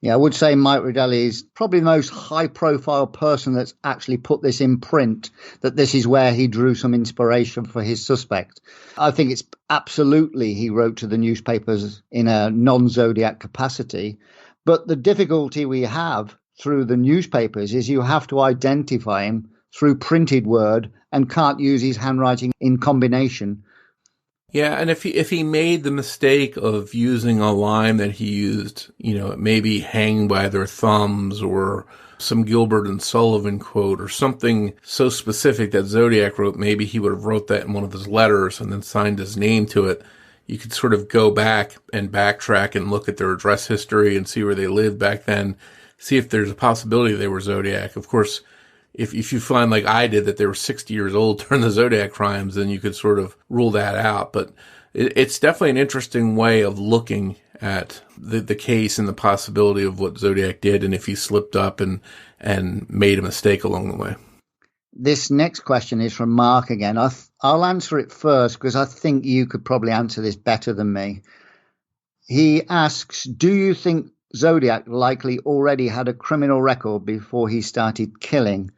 Yeah, I would say Mike Rodelli is probably the most high-profile person that's actually put this in print, that this is where he drew some inspiration for his suspect. I think it's absolutely he wrote to the newspapers in a non-Zodiac capacity. But the difficulty we have through the newspapers is you have to identify him through printed word and can't use his handwriting in combination. Yeah, and if he made the mistake of using a line that he used, you know, maybe hang by their thumbs or some Gilbert and Sullivan quote or something so specific that Zodiac wrote, maybe he would have wrote that in one of his letters and then signed his name to it. You could sort of go back and backtrack and look at their address history and see where they lived back then, see if there's a possibility they were Zodiac. Of course, if you find, like I did, that they were 60 years old during the Zodiac crimes, then you could sort of rule that out. But it's definitely an interesting way of looking at the case and the possibility of what Zodiac did and if he slipped up and made a mistake along the way. This next question is from Mark again. I'll answer it first because I think you could probably answer this better than me. He asks, do you think Zodiac likely already had a criminal record before he started killing?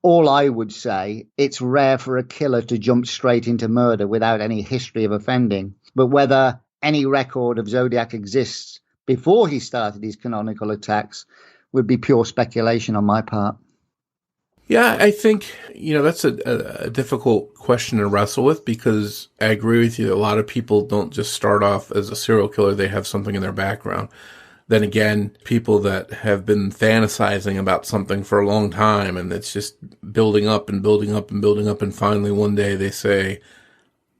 All I would say, it's rare for a killer to jump straight into murder without any history of offending. But whether any record of Zodiac exists before he started his canonical attacks would be pure speculation on my part. Yeah, I think, you know, that's a difficult question to wrestle with because I agree with you. A lot of people don't just start off as a serial killer. They have something in their background. Then again, people that have been fantasizing about something for a long time and it's just building up and building up and building up. And finally one day they say,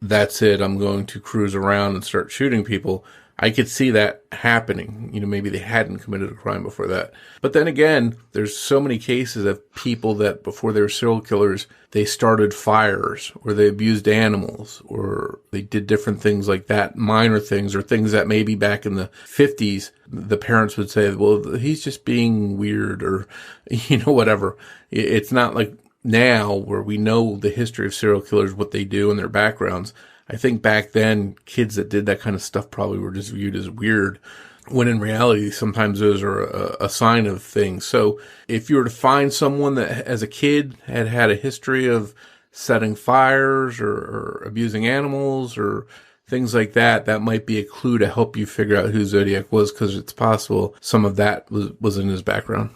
that's it. I'm going to cruise around and start shooting people. I could see that happening. You know, maybe they hadn't committed a crime before that. But then again, there's so many cases of people that before they were serial killers, they started fires or they abused animals or they did different things like that, minor things or things that maybe back in the 50s, the parents would say, well, he's just being weird or, you know, whatever. It's not like now where we know the history of serial killers, what they do and their backgrounds. I think back then, kids that did that kind of stuff probably were just viewed as weird, when in reality, sometimes those are a sign of things. So if you were to find someone that as a kid had a history of setting fires or abusing animals or things like that, that might be a clue to help you figure out who Zodiac was, because it's possible some of that was in his background.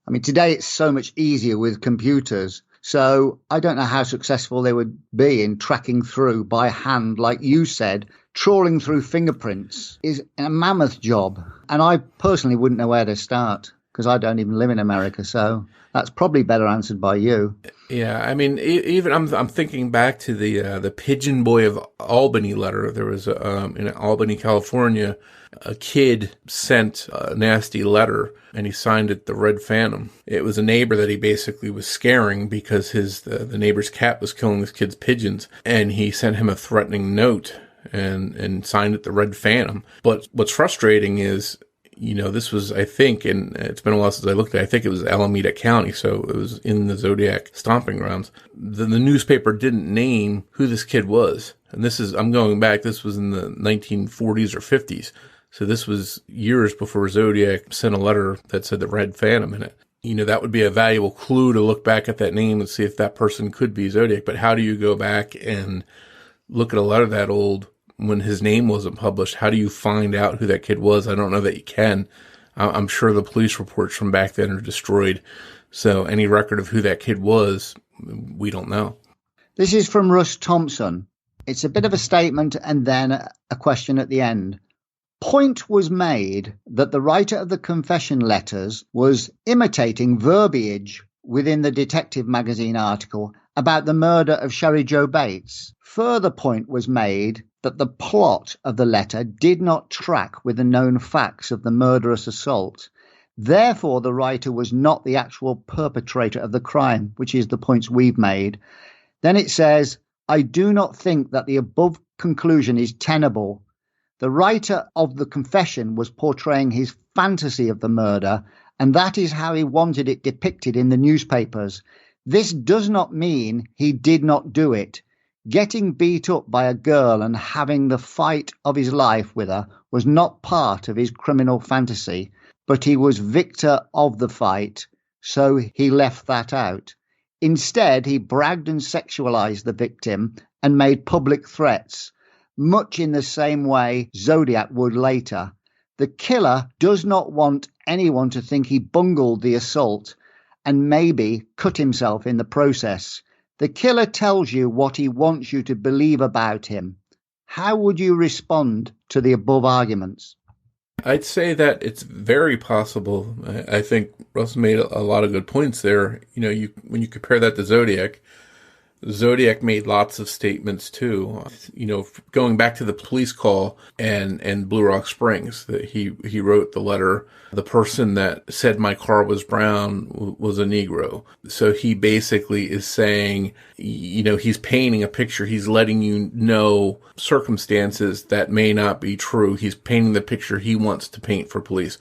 I mean, today it's so much easier with computers. So I don't know how successful they would be in tracking through by hand, like you said. Trawling through fingerprints is a mammoth job, and I personally wouldn't know where to start. because I don't even live in America. So that's probably better answered by you. Yeah, I mean, even I'm thinking back to the Pigeon Boy of Albany letter. There was in Albany, California, a kid sent a nasty letter, and he signed it the Red Phantom. It was a neighbor that he basically was scaring because the neighbor's cat was killing this kid's pigeons, and he sent him a threatening note and signed it the Red Phantom. But what's frustrating is, this was, I think, and it's been a while since I looked at it, I think it was Alameda County, so it was in the Zodiac stomping grounds. The newspaper didn't name who this kid was. And I'm going back, this was in the 1940s or 50s. So this was years before Zodiac sent a letter that said the Red Phantom in it. That would be a valuable clue to look back at that name and see if that person could be Zodiac. But how do you go back and look at a letter that old when his name wasn't published? How do you find out who that kid was? I don't know that you can. I'm sure the police reports from back then are destroyed. So any record of who that kid was, we don't know. This is from Russ Thompson. It's a bit of a statement and then a question at the end. Point was made that the writer of the confession letters was imitating verbiage within the Detective magazine article about the murder of Sherry Jo Bates. Further point was made that the plot of the letter did not track with the known facts of the murderous assault. Therefore, the writer was not the actual perpetrator of the crime, which is the points we've made. Then it says, I do not think that the above conclusion is tenable. The writer of the confession was portraying his fantasy of the murder, and that is how he wanted it depicted in the newspapers. This does not mean he did not do it. Getting beat up by a girl and having the fight of his life with her was not part of his criminal fantasy, but he was victor of the fight, so he left that out. Instead, he bragged and sexualized the victim and made public threats, much in the same way Zodiac would later. The killer does not want anyone to think he bungled the assault and maybe cut himself in the process. The killer tells you what he wants you to believe about him. How would you respond to the above arguments? I'd say that it's very possible. I think Russ made a lot of good points there. When you compare that to Zodiac made lots of statements too. Going back to the police call and Blue Rock Springs, that he wrote the letter. The person that said my car was brown was a Negro. So he basically is saying, he's painting a picture. He's letting you know circumstances that may not be true. He's painting the picture he wants to paint for police.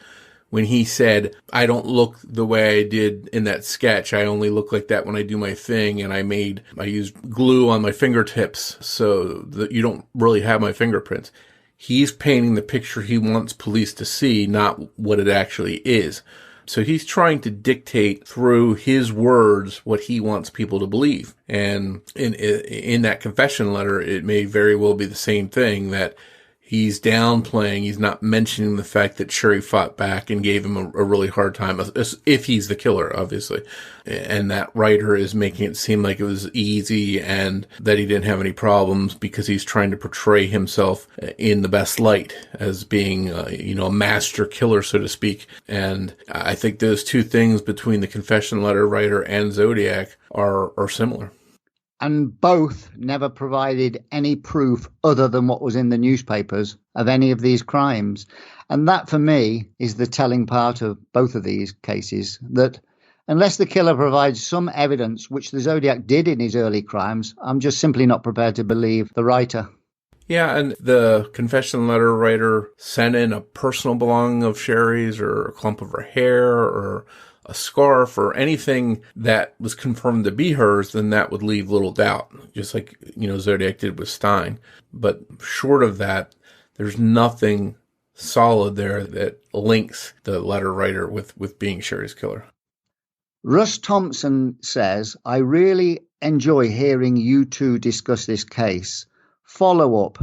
When he said, I don't look the way I did in that sketch. I only look like that when I do my thing. And I used glue on my fingertips so that you don't really have my fingerprints. He's painting the picture he wants police to see, not what it actually is. So he's trying to dictate through his words what he wants people to believe. And in that confession letter, it may very well be the same thing, that he's downplaying, he's not mentioning the fact that Sherry fought back and gave him a really hard time, if he's the killer, obviously. And that writer is making it seem like it was easy and that he didn't have any problems because he's trying to portray himself in the best light as being, a master killer, so to speak. And I think those two things between the confession letter writer and Zodiac are similar. And both never provided any proof other than what was in the newspapers of any of these crimes. And that, for me, is the telling part of both of these cases, that unless the killer provides some evidence, which the Zodiac did in his early crimes, I'm just simply not prepared to believe the writer. Yeah, and the confession letter writer sent in a personal belonging of Sherry's, or a clump of her hair, or a scarf, or anything that was confirmed to be hers, then that would leave little doubt, just like, Zodiac did with Stein. But short of that, there's nothing solid there that links the letter writer with being Sherry's killer. Russ Thompson says, I really enjoy hearing you two discuss this case. Follow up.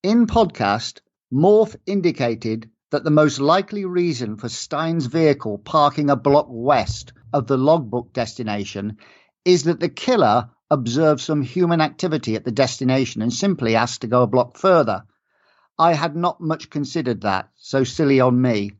In podcast, Morph indicated that the most likely reason for Stein's vehicle parking a block west of the logbook destination is that the killer observed some human activity at the destination and simply asked to go a block further. I had not much considered that, so silly on me.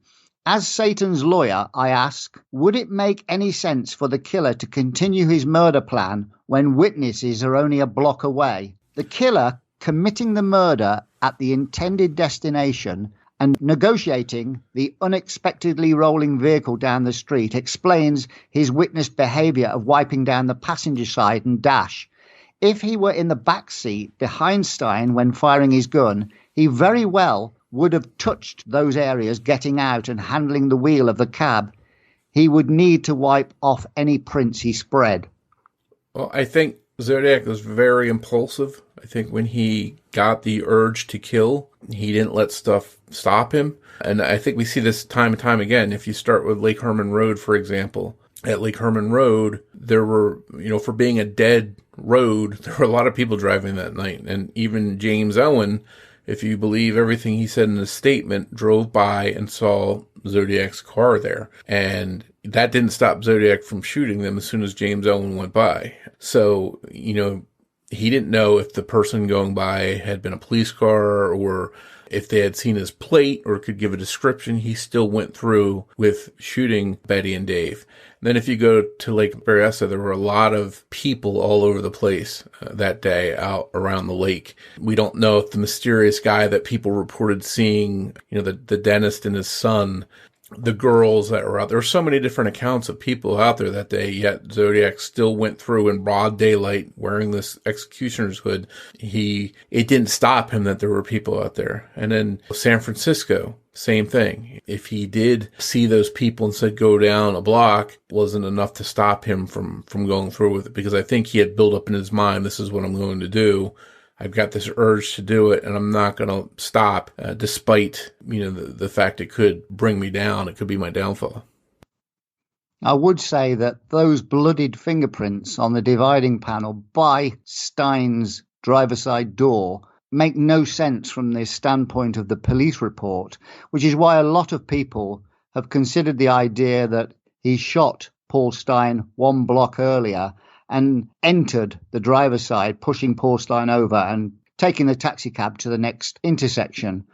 As Satan's lawyer, I ask, would it make any sense for the killer to continue his murder plan when witnesses are only a block away? The killer committing the murder at the intended destination and negotiating the unexpectedly rolling vehicle down the street explains his witness behaviour of wiping down the passenger side and dash. If he were in the back seat behind Stein when firing his gun, he very well would have touched those areas getting out and handling the wheel of the cab. He would need to wipe off any prints he spread. Well, I think Zodiac was very impulsive. I think when he got the urge to kill, he didn't let stuff stop him. And I think we see this time and time again. If you start with Lake Herman Road, for example, at Lake Herman Road, there were, for being a dead road, there were a lot of people driving that night. And even James Owen, if you believe everything he said in his statement, drove by and saw Zodiac's car there. And that didn't stop Zodiac from shooting them as soon as James Owen went by. So, he didn't know if the person going by had been a police car or if they had seen his plate or could give a description. He still went through with shooting Betty and Dave. Then if you go to Lake Berryessa, there were a lot of people all over the place that day out around the lake. We don't know if the mysterious guy that people reported seeing, the dentist and his son, the girls that were out there were so many different accounts of people out there that day, yet Zodiac still went through in broad daylight wearing this executioner's hood. It didn't stop him that there were people out there. And then San Francisco, same thing. If he did see those people and said go down a block, wasn't enough to stop him from going through with it, because I think he had built up in his mind, this is what I'm going to do. I've got this urge to do it, and I'm not going to stop, despite, the fact it could bring me down. It could be my downfall. I would say that those bloodied fingerprints on the dividing panel by Stein's driver's side door make no sense from the standpoint of the police report, which is why a lot of people have considered the idea that he shot Paul Stein one block earlier and entered the driver's side, pushing Paul Stein over and taking the taxi cab to the next intersection.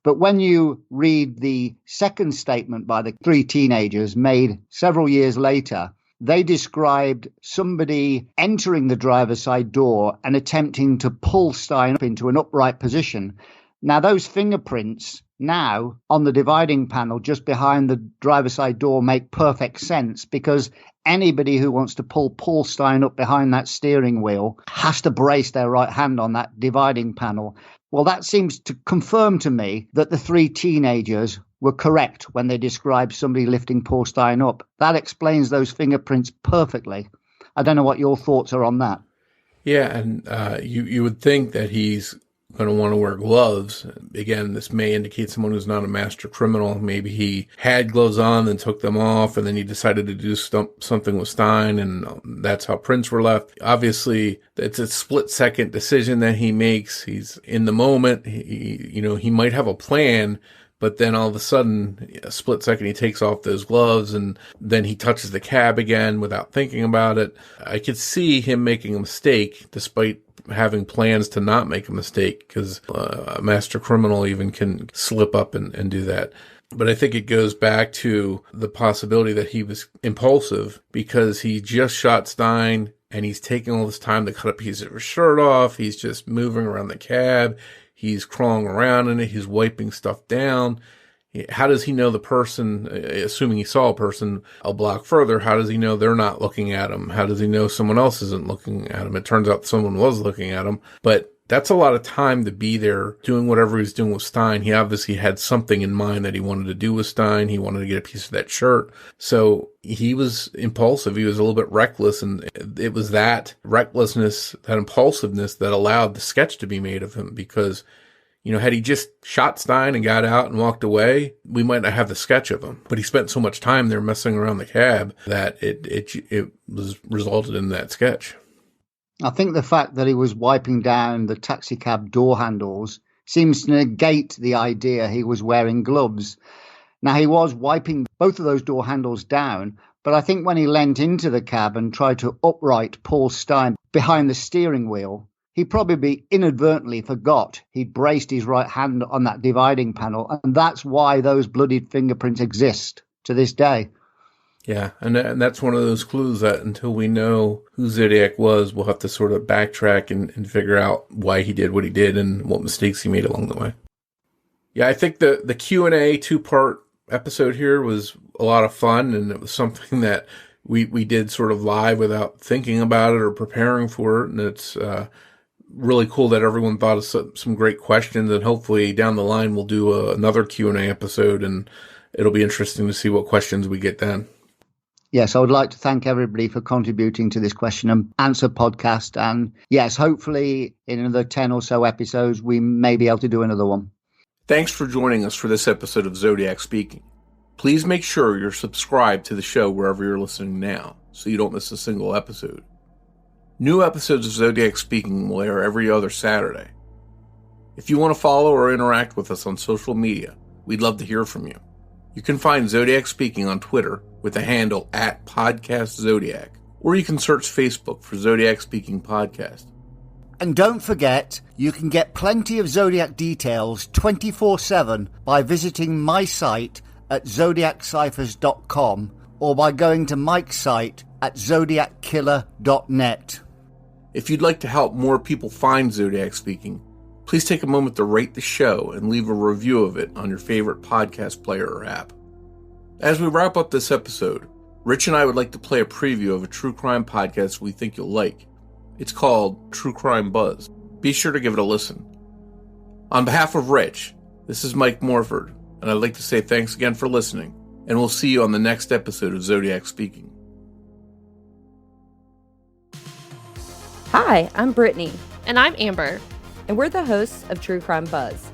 But when you read the second statement by the three teenagers made several years later, they described somebody entering the driver's side door and attempting to pull Stein up into an upright position. Now, those fingerprints now on the dividing panel just behind the driver's side door make perfect sense, because anybody who wants to pull Paul Stein up behind that steering wheel has to brace their right hand on that dividing panel. Well, that seems to confirm to me that the three teenagers were correct when they described somebody lifting Paul Stein up. That explains those fingerprints perfectly. I don't know what your thoughts are on that. Yeah, and you would think that he's going to want to wear gloves. Again, this may indicate someone who's not a master criminal. Maybe he had gloves on, then took them off, and then he decided to do something with Stein, and that's how prints were left. Obviously, it's a split-second decision that he makes. He's in the moment. He might have a plan, but then all of a sudden, a split second, he takes off those gloves, and then he touches the cab again without thinking about it. I could see him making a mistake, despite having plans to not make a mistake, because a master criminal even can slip up and do that. But I think it goes back to the possibility that he was impulsive, because he just shot Stein, and he's taking all this time to cut a piece of his shirt off. He's just moving around the cab. He's crawling around in it. He's wiping stuff down. How does he know the person, assuming he saw a person a block further, how does he know they're not looking at him? How does he know someone else isn't looking at him? It turns out someone was looking at him, but that's a lot of time to be there doing whatever he's doing with Stein. He obviously had something in mind that he wanted to do with Stein. He wanted to get a piece of that shirt. So he was impulsive. He was a little bit reckless, and it was that recklessness, that impulsiveness that allowed the sketch to be made of him, because had he just shot Stein and got out and walked away, we might not have the sketch of him. But he spent so much time there messing around the cab that it was resulted in that sketch. I think the fact that he was wiping down the taxi cab door handles seems to negate the idea he was wearing gloves. Now, he was wiping both of those door handles down, but I think when he leant into the cab and tried to upright Paul Stein behind the steering wheel, he probably inadvertently forgot he'd braced his right hand on that dividing panel, and that's why those bloodied fingerprints exist to this day. Yeah, and that's one of those clues that until we know who Zodiac was, we'll have to sort of backtrack and figure out why he did what he did and what mistakes he made along the way. Yeah, I think the Q&A 2-part episode here was a lot of fun, and it was something that we did sort of live without thinking about it or preparing for it, and it's really cool that everyone thought of some great questions, and hopefully down the line we'll do another Q&A episode, and it'll be interesting to see what questions we get then. Yes, I would like to thank everybody for contributing to this question and answer podcast. And yes, hopefully in another 10 or so episodes, we may be able to do another one. Thanks for joining us for this episode of Zodiac Speaking. Please make sure you're subscribed to the show wherever you're listening now, so you don't miss a single episode. New episodes of Zodiac Speaking will air every other Saturday. If you want to follow or interact with us on social media, we'd love to hear from you. You can find Zodiac Speaking on Twitter with the handle @PodcastZodiac, or you can search Facebook for Zodiac Speaking Podcast. And don't forget, you can get plenty of Zodiac details 24/7 by visiting my site at zodiacciphers.com or by going to Mike's site at zodiackiller.net. If you'd like to help more people find Zodiac Speaking, please take a moment to rate the show and leave a review of it on your favorite podcast player or app. As we wrap up this episode, Rich and I would like to play a preview of a true crime podcast we think you'll like. It's called True Crime Buzz. Be sure to give it a listen. On behalf of Rich, this is Mike Morford, and I'd like to say thanks again for listening, and we'll see you on the next episode of Zodiac Speaking. Hi, I'm Brittany. And I'm Amber. And we're the hosts of True Crime Buzz.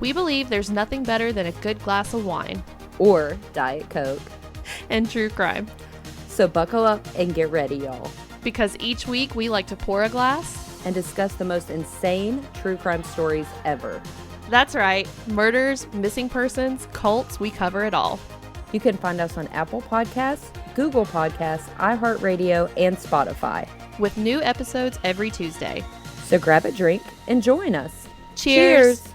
We believe there's nothing better than a good glass of wine. Or Diet Coke. And true crime. So buckle up and get ready, y'all. Because each week we like to pour a glass and discuss the most insane true crime stories ever. That's right. Murders, missing persons, cults, we cover it all. You can find us on Apple Podcasts, Google Podcasts, iHeartRadio, and Spotify. With new episodes every Tuesday. So grab a drink and join us. Cheers.